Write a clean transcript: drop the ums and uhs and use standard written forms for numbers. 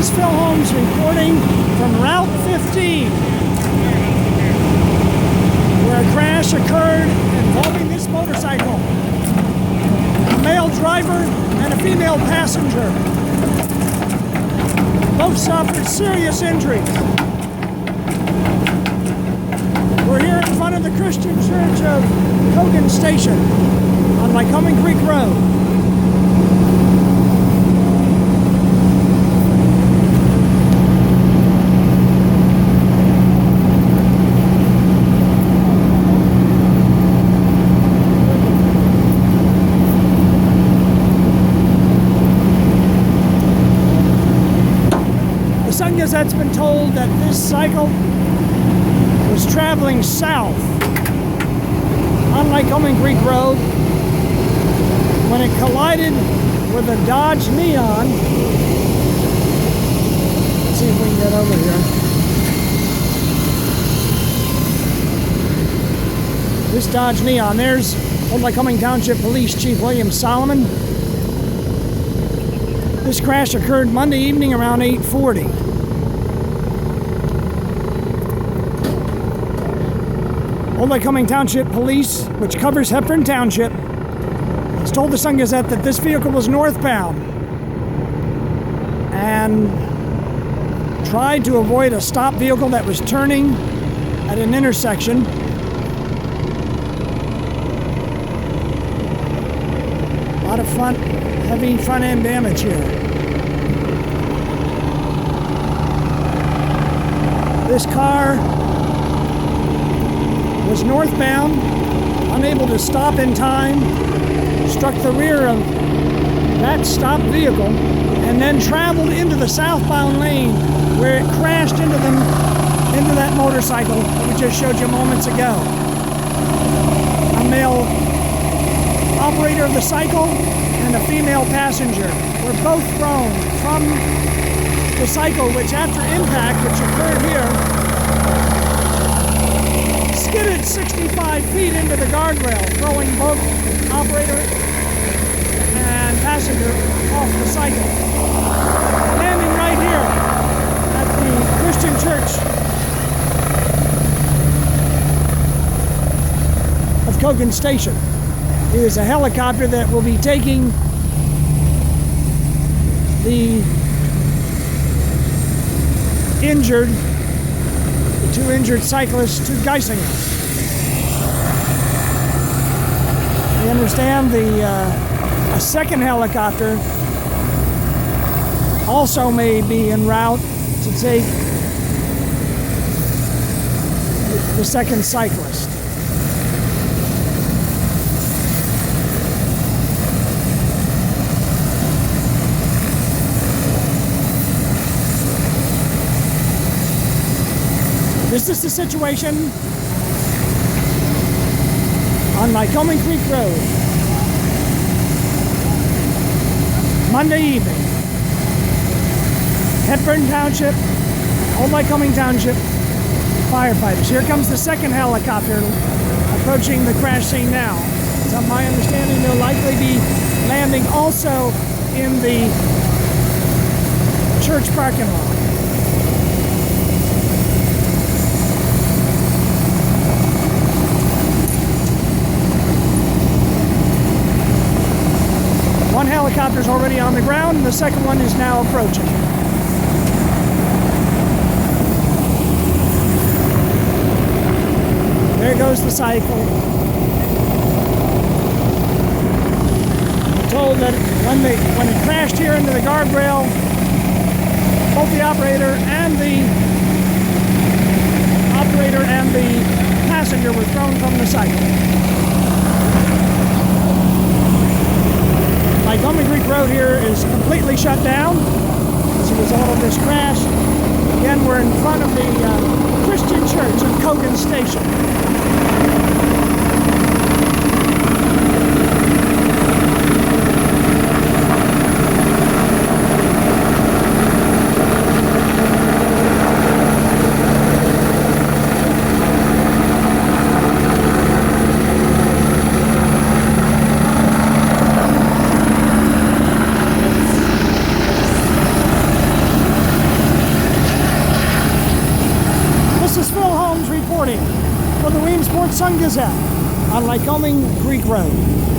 This is Phil Holmes reporting from Route 15, where a crash occurred involving this motorcycle. A male driver and a female passenger. Both suffered serious injuries. We're here in front of the Christian Church of Cogan Station on Lycoming Creek Road. The Sun-Gazette's been told that this cycle was traveling south on Lycoming Creek Road when it collided with a Dodge Neon. Let's see if we can get over here. This Dodge Neon, there's Old Lycoming Township Police Chief William Solomon. This crash occurred Monday evening around 8:40. Old Lycoming Township Police, which covers Hepburn Township, has told the Sun-Gazette that this vehicle was northbound and tried to avoid a stopped vehicle that was turning at an intersection. A lot of heavy front end damage here. This car was northbound, unable to stop in time, struck the rear of that stopped vehicle, and then traveled into the southbound lane where it crashed into that motorcycle that we just showed you moments ago. A male operator of the cycle and a female passenger were both thrown from the cycle, which after impact, which occurred here, skidded 65 feet into the guardrail, throwing both operator and passenger off the cycle. Landing right here at the Christian Church of Cogan Station. It is a helicopter that will be taking the two injured cyclists to Geisinger. We understand a second helicopter also may be en route to take the second cyclist. This is the situation on Lycoming Creek Road, Monday evening. Hepburn Township, Old Lycoming Township firefighters. Here comes the second helicopter approaching the crash scene now. To my understanding, they'll likely be landing also in the church parking lot. One helicopter is already on the ground, and the second one is now approaching. There goes the cycle. I'm told that when it crashed here into the guardrail, both the operator and the passenger were thrown from the cycle. Lycoming Creek Road here is completely shut down as a result of this crash. Again, we're in front of the Christian Church of Cogan Station. reporting for the Williamsport Sun-Gazette on Lycoming Creek Road.